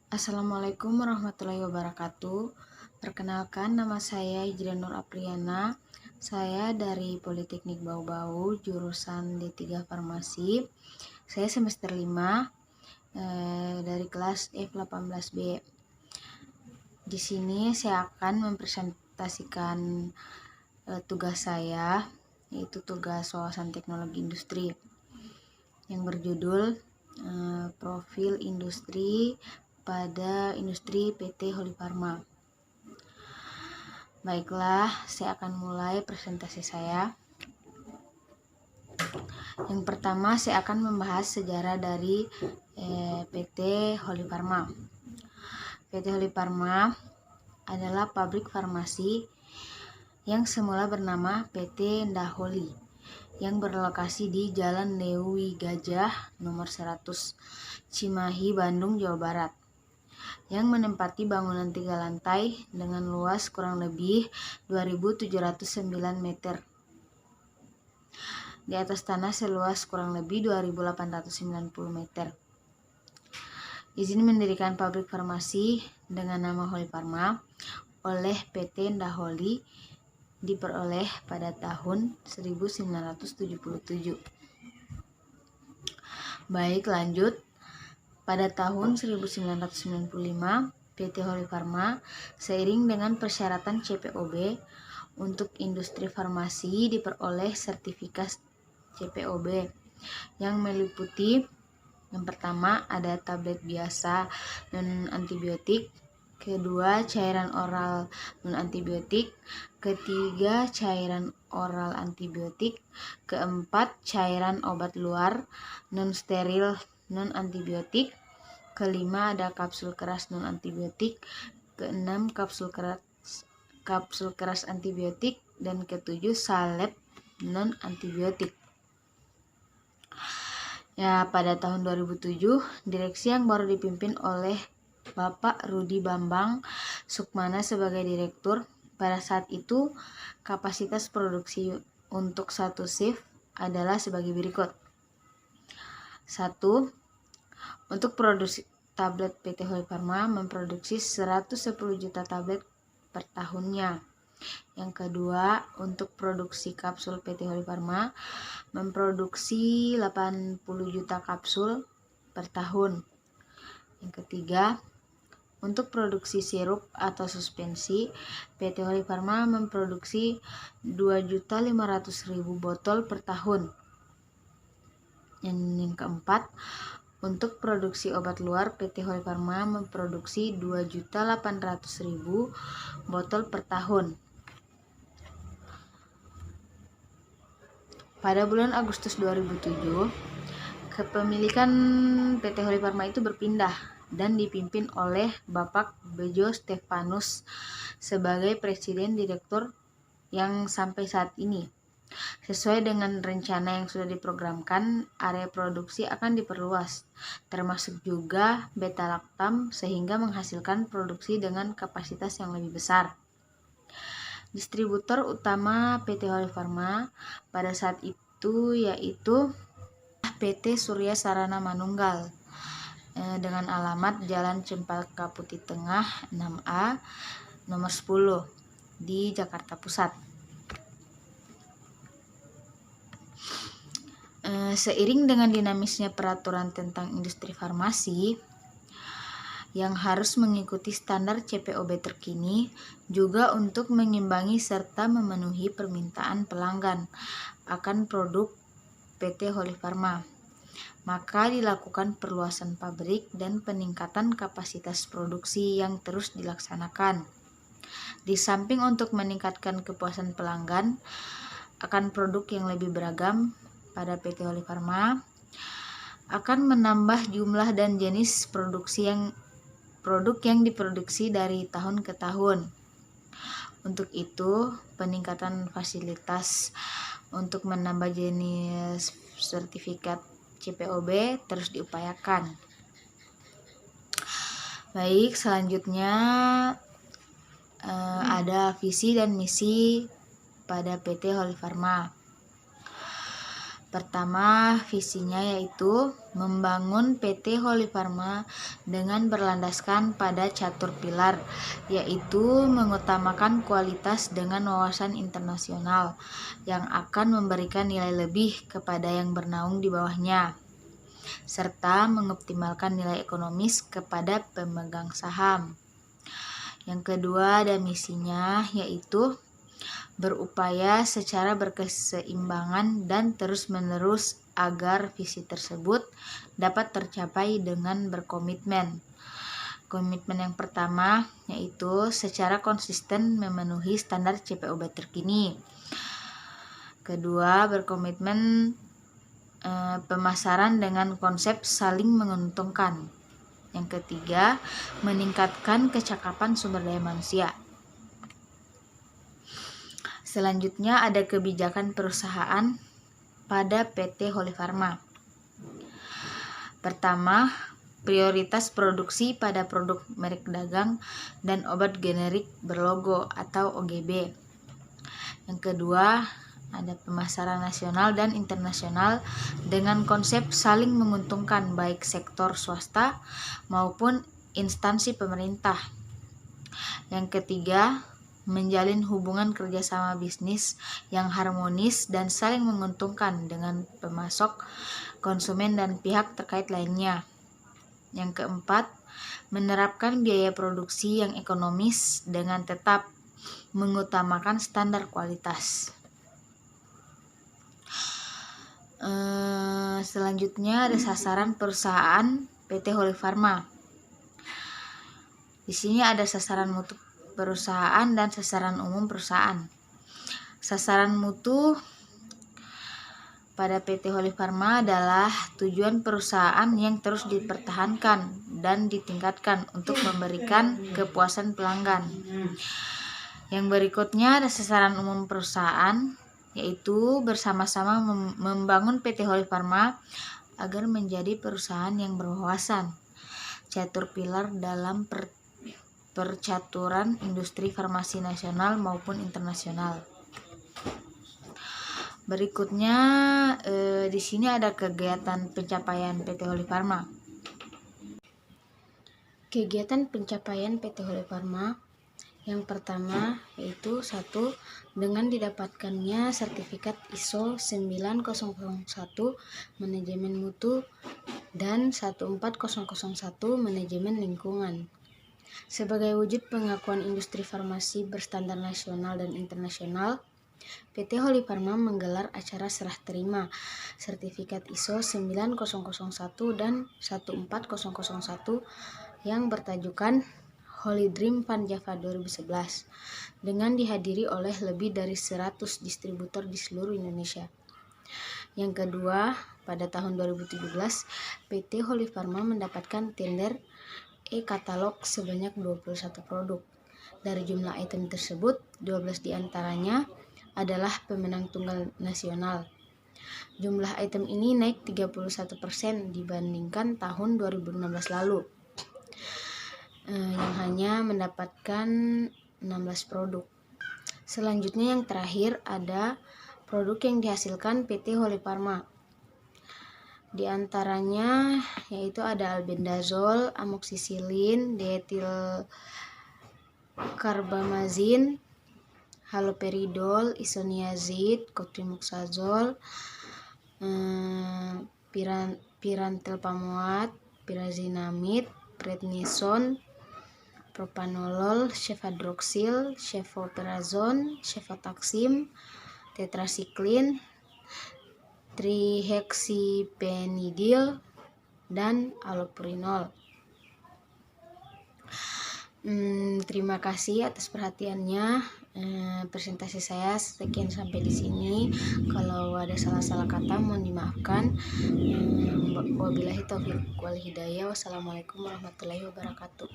Assalamualaikum warahmatullahi wabarakatuh. Perkenalkan, nama saya Hijrian Nur Apriana. Saya dari Politeknik Bau-Bau, jurusan D3 Farmasi. Saya semester 5 dari kelas F18B. Di sini saya akan mempresentasikan tugas saya, yaitu tugas wawasan teknologi industri yang berjudul Profil Industri pada Industri PT Holy Pharma. Baiklah, saya akan mulai presentasi saya. Yang pertama, saya akan membahas sejarah dari PT Holy Pharma. PT Holy Pharma adalah pabrik farmasi yang semula bernama PT Ndaholi yang berlokasi di Jalan Lewi Gajah nomor 100 Cimahi, Bandung, Jawa Barat, yang menempati bangunan 3 lantai dengan luas kurang lebih 2.709 meter. Di atas tanah seluas kurang lebih 2.890 meter. Izin mendirikan pabrik farmasi dengan nama Holy Pharma oleh PT Ndaholi diperoleh pada tahun 1977. Baik, lanjut. Pada tahun 1995, PT Holy Pharma seiring dengan persyaratan CPOB untuk industri farmasi diperoleh sertifikat CPOB yang meliputi yang pertama ada tablet biasa non antibiotik, kedua cairan oral non antibiotik, ketiga cairan oral antibiotik, keempat cairan obat luar non steril non antibiotik, kelima ada kapsul keras non antibiotik, keenam kapsul keras antibiotik, dan ketujuh salep non antibiotik. Ya, pada tahun 2007, direksi yang baru dipimpin oleh Bapak Rudi Bambang Sukmana sebagai direktur. Pada saat itu, kapasitas produksi untuk satu shift adalah sebagai berikut. 1. Untuk produksi tablet PT Holy Pharma memproduksi 110 juta tablet per tahunnya. Yang kedua, untuk produksi kapsul PT Holy Pharma memproduksi 80 juta kapsul per tahun. Yang ketiga, untuk produksi sirup atau suspensi, PT Holy Pharma memproduksi 2.500.000 botol per tahun. Yang keempat, untuk produksi obat luar, PT Holy Pharma memproduksi 2.800.000 botol per tahun. Pada bulan Agustus 2007, kepemilikan PT Holy Pharma itu berpindah dan dipimpin oleh Bapak Bejo Stefanus sebagai Presiden Direktur yang sampai saat ini. Sesuai dengan rencana yang sudah diprogramkan, area produksi akan diperluas, termasuk juga beta-lactam sehingga menghasilkan produksi dengan kapasitas yang lebih besar. Distributor utama PT Holy Pharma pada saat itu yaitu PT Surya Sarana Manunggal dengan alamat Jalan Cempaka Putih Tengah 6A nomor 10 di Jakarta Pusat. Seiring dengan dinamisnya peraturan tentang industri farmasi yang harus mengikuti standar CPOB terkini, juga untuk mengimbangi serta memenuhi permintaan pelanggan akan produk PT Holy Pharma, maka dilakukan perluasan pabrik dan peningkatan kapasitas produksi yang terus dilaksanakan. Di samping untuk meningkatkan kepuasan pelanggan akan produk yang lebih beragam pada PT Holy Pharma, akan menambah jumlah dan jenis produk yang diproduksi dari tahun ke tahun. Untuk itu, peningkatan fasilitas untuk menambah jenis sertifikat CPOB terus diupayakan. Baik, selanjutnya ada visi dan misi pada PT Holy Pharma. Pertama, visinya yaitu membangun PT Holy Pharma dengan berlandaskan pada catur pilar, yaitu mengutamakan kualitas dengan wawasan internasional yang akan memberikan nilai lebih kepada yang bernaung di bawahnya, serta mengoptimalkan nilai ekonomis kepada pemegang saham. Yang kedua, ada misinya yaitu berupaya secara berkeseimbangan dan terus-menerus agar visi tersebut dapat tercapai dengan berkomitmen. Komitmen yang pertama yaitu secara konsisten memenuhi standar CPOB terkini. Kedua, berkomitmen pemasaran dengan konsep saling menguntungkan. Yang ketiga, meningkatkan kecakapan sumber daya manusia. Selanjutnya ada kebijakan perusahaan pada PT Holy Pharma. Pertama, prioritas produksi pada produk merek dagang dan obat generik berlogo atau OGB. Yang kedua, ada pemasaran nasional dan internasional dengan konsep saling menguntungkan baik sektor swasta maupun instansi pemerintah. Yang ketiga, menjalin hubungan kerjasama bisnis yang harmonis dan saling menguntungkan dengan pemasok, konsumen, dan pihak terkait lainnya. Yang keempat, menerapkan biaya produksi yang ekonomis dengan tetap mengutamakan standar kualitas. Selanjutnya ada sasaran perusahaan PT Holy Pharma. Di sini ada sasaran mutu perusahaan dan sasaran umum perusahaan. Sasaran mutu pada PT Holy Pharma adalah tujuan perusahaan yang terus dipertahankan dan ditingkatkan untuk memberikan kepuasan pelanggan. Yang berikutnya ada sasaran umum perusahaan, yaitu bersama-sama membangun PT Holy Pharma agar menjadi perusahaan yang berwawasan catur pilar dalam percaturan industri farmasi nasional maupun internasional. Berikutnya di sini ada kegiatan pencapaian PT Holy Pharma. Kegiatan pencapaian PT Holy Pharma yang pertama yaitu 1. Dengan didapatkannya sertifikat ISO 9001 manajemen mutu dan 14001 manajemen lingkungan. Sebagai wujud pengakuan industri farmasi berstandar nasional dan internasional, PT Holy Pharma menggelar acara serah terima sertifikat ISO 9001 dan 14001 yang bertajukan Holy Dream Fund Java 2011 dengan dihadiri oleh lebih dari 100 distributor di seluruh Indonesia. Yang kedua, pada tahun 2017, PT Holy Pharma mendapatkan tender e-katalog sebanyak 21 produk. Dari jumlah item tersebut, 12 diantaranya adalah pemenang tunggal nasional. Jumlah item ini naik 31% dibandingkan tahun 2016 lalu, yang hanya mendapatkan 16 produk. Selanjutnya yang terakhir ada produk yang dihasilkan PT Holy Pharma. Di antaranya yaitu ada albendazole, amoxicillin, dietilkarbamazin, haloperidol, isoniazid, cotrimoxazole, pirantelpamoat, pyrazinamide, prednison, propanolol, cefadroxil, cefoperazone, cefotaxim, tetrasiklin, trihexypenidil, dan allopurinol. Terima kasih atas perhatiannya. Presentasi saya sekian sampai di sini. Kalau ada salah-salah kata mohon dimaafkan. Wabillahi taufiq wal hidayah. Wassalamualaikum warahmatullahi wabarakatuh.